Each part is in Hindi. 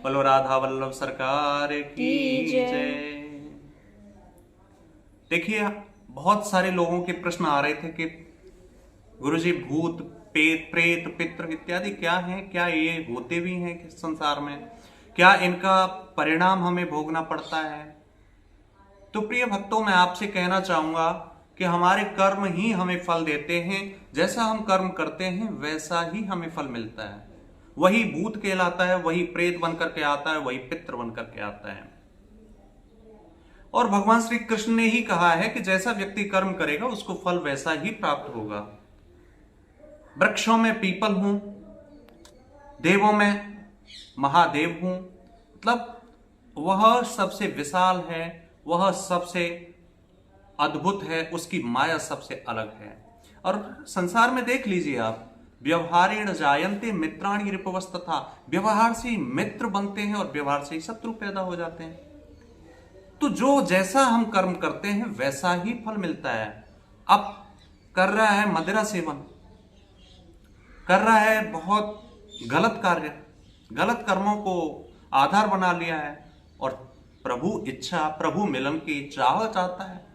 बोलो राधा वल्लभ सरकार की जय। देखिए, बहुत सारे लोगों के प्रश्न आ रहे थे कि गुरुजी भूत प्रेत पितृ इत्यादि क्या हैं, क्या ये होते भी हैं कि संसार में, क्या इनका परिणाम हमें भोगना पड़ता है। तो प्रिय भक्तों, मैं आपसे कहना चाहूंगा कि हमारे कर्म ही हमें फल देते हैं। जैसा हम कर्म करते हैं वैसा ही हमें फल मिलता है। वही भूत कहलाता है, वही प्रेत बनकर के आता है, वही पितृ बनकर के आता है। और भगवान श्री कृष्ण ने ही कहा है कि जैसा व्यक्ति कर्म करेगा उसको फल वैसा ही प्राप्त होगा। वृक्षों में पीपल हूं, देवों में महादेव हूं, मतलब वह सबसे विशाल है, वह सबसे अद्भुत है, उसकी माया सबसे अलग है। और संसार में देख लीजिए आप, व्यवहारेण जायन्ते मित्राणि रिपवस्तथा, व्यवहार से ही मित्र बनते हैं और व्यवहार से ही शत्रु पैदा हो जाते हैं। तो जो जैसा हम कर्म करते हैं वैसा ही फल मिलता है। अब कर रहा है मदिरा सेवन, कर रहा है बहुत गलत कार्य, गलत कर्मों को आधार बना लिया है और प्रभु इच्छा, प्रभु मिलन की चाह चाहता है,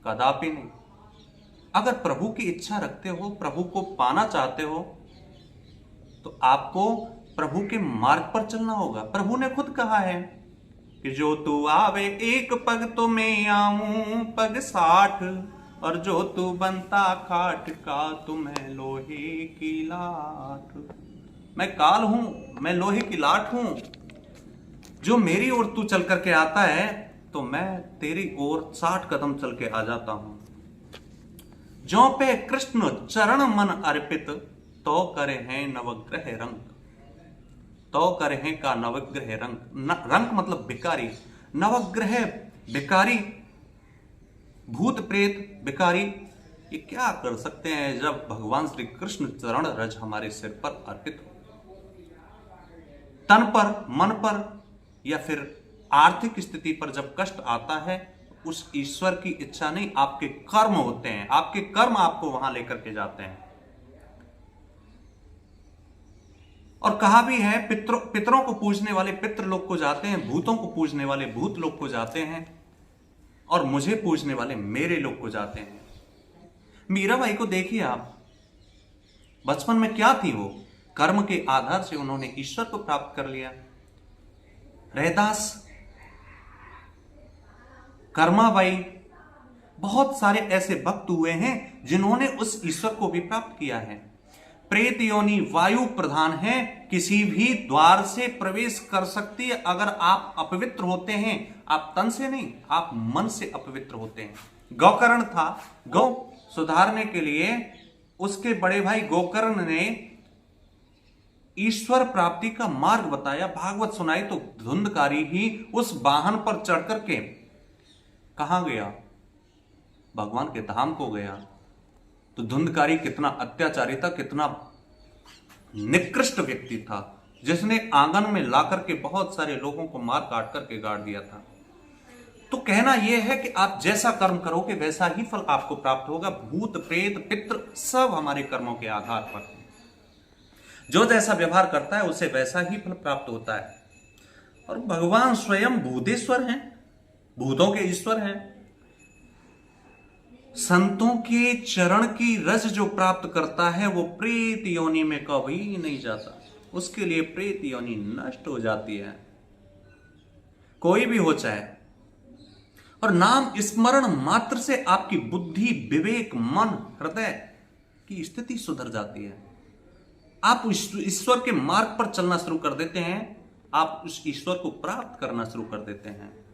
कदापि नहीं। अगर प्रभु की इच्छा रखते हो, प्रभु को पाना चाहते हो, तो आपको प्रभु के मार्ग पर चलना होगा। प्रभु ने खुद कहा है कि जो तू आवे एक पग तो मैं आऊं पग 60, और जो तू बनता खाट का तो मैं लोहे की लाठ। मैं काल हूं, मैं लोहे की लाठ हूं। जो मेरी ओर तू चल करके आता है तो मैं तेरी ओर 60 कदम चल के आ जाता हूं। जो पे कृष्ण चरण मन अर्पित, तो करे हैं नवग्रह रंग, तो करे हैं का नवग्रह रंग। रंग मतलब भिकारी, नवग्रह भिकारी, भूत प्रेत भिकारी, ये क्या कर सकते हैं जब भगवान श्री कृष्ण चरण रज हमारे सिर पर अर्पित हो। तन पर, मन पर या फिर आर्थिक स्थिति पर जब कष्ट आता है, उस ईश्वर की इच्छा नहीं, आपके कर्म होते हैं। आपके कर्म आपको वहां लेकर के जाते हैं। और कहा भी है, पितरों को पूजने वाले पितृ लोग को जाते हैं, भूतों को पूजने वाले भूत लोग को जाते हैं, और मुझे पूजने वाले मेरे लोग को जाते हैं। मीराबाई को देखिए आप, बचपन में क्या थी वो, कर्म के आधार से उन्होंने ईश्वर को प्राप्त कर लिया। रैदास, कर्माबाई, बहुत सारे ऐसे भक्त हुए हैं जिन्होंने उस ईश्वर को भी प्राप्त किया है। प्रेत योनि वायु प्रधान है, किसी भी द्वार से प्रवेश कर सकती है। अगर आप अपवित्र होते हैं, आप तन से नहीं, आप मन से अपवित्र होते हैं। गोकर्ण था, गौ सुधारने के लिए उसके बड़े भाई गोकर्ण ने ईश्वर प्राप्ति का मार्ग बताया, भागवत सुनाई, तो धुंधकारी ही उस वाहन पर चढ़ करके कहां गया, भगवान के धाम को गया। तो धुंधकारी कितना अत्याचारी था, कितना निकृष्ट व्यक्ति था, जिसने आंगन में लाकर के बहुत सारे लोगों को मार काट करके गाड़ दिया था। तो कहना यह है कि आप जैसा कर्म करोगे वैसा ही फल आपको प्राप्त होगा। भूत प्रेत पितृ सब हमारे कर्मों के आधार पर, जो जैसा व्यवहार करता है उसे वैसा ही फल प्राप्त होता है। और भगवान स्वयं भूतेश्वर हैं, भूतों के ईश्वर हैं। संतों के चरण की रज जो प्राप्त करता है वो प्रेत योनि में कभी नहीं जाता, उसके लिए प्रेत योनि नष्ट हो जाती है, कोई भी हो चाहे। और नाम स्मरण मात्र से आपकी बुद्धि, विवेक, मन, हृदय की स्थिति सुधर जाती है। आप ईश्वर के मार्ग पर चलना शुरू कर देते हैं, आप उस ईश्वर को प्राप्त करना शुरू कर देते हैं।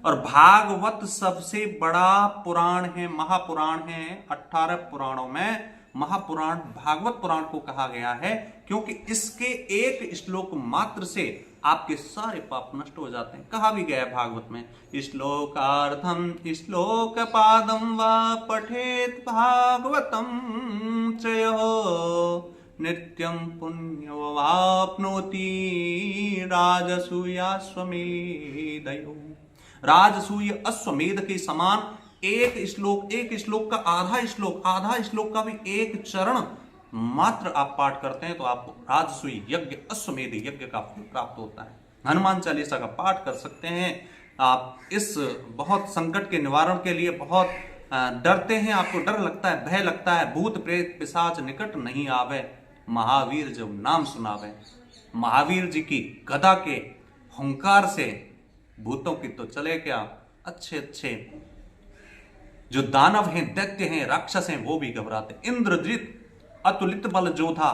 और भागवत सबसे बड़ा पुराण है, महापुराण है। 18 पुराणों में महापुराण भागवत पुराण को कहा गया है, क्योंकि इसके एक श्लोक मात्र से आपके सारे पाप नष्ट हो जाते हैं। कहा भी गया है भागवत में, श्लोकार्थम श्लोक पादम वा पठेत भागवतम चयो नित्यं पुण्यवाप्नोति राजसूयाश्वमेधयो। राजसूय अश्वमेध के समान एक श्लोक का आधा श्लोक का भी एक चरण मात्र आप पाठ करते हैं तो आपको राजसूय यज्ञ, अश्वमेध यज्ञ का फल प्राप्त होता है। हनुमान चालीसा का पाठ कर सकते हैं। आप इस बहुत संकट के निवारण के लिए बहुत डरते हैं, आपको डर लगता है, भय लगता है, भूत प्रेत पिशाच निकट नहीं आवे, महावीर जब नाम सुनावे। महावीर जी की गदा के हुंकार से भूतों की तो चले क्या, अच्छे अच्छे जो दानव हैं, दैत्य हैं, राक्षस हैं, वो भी घबराते। इंद्रजित अतुलित बल जोधा,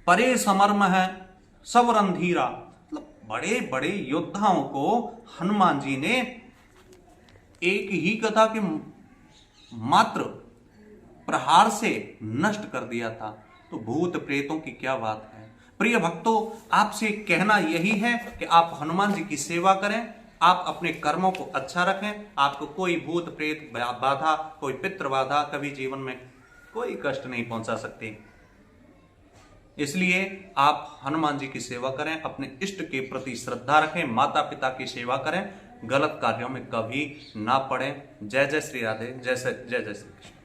परे समर्म है सब रणधीरा। मतलब बड़े बड़े योद्धाओं को हनुमान जी ने एक ही गदा के मात्र प्रहार से नष्ट कर दिया था, तो भूत प्रेतों की क्या बात है। प्रिय भक्तों, आपसे कहना यही है कि आप हनुमान जी की सेवा करें, आप अपने कर्मों को अच्छा रखें, आपको कोई भूत प्रेत बाधा, कोई पितृ बाधा कभी जीवन में कोई कष्ट नहीं पहुंचा सकती। इसलिए आप हनुमान जी की सेवा करें, अपने इष्ट के प्रति श्रद्धा रखें, माता पिता की सेवा करें, गलत कार्यों में कभी ना पड़ें। जय जय श्री राधे, जय श्री कृष्ण।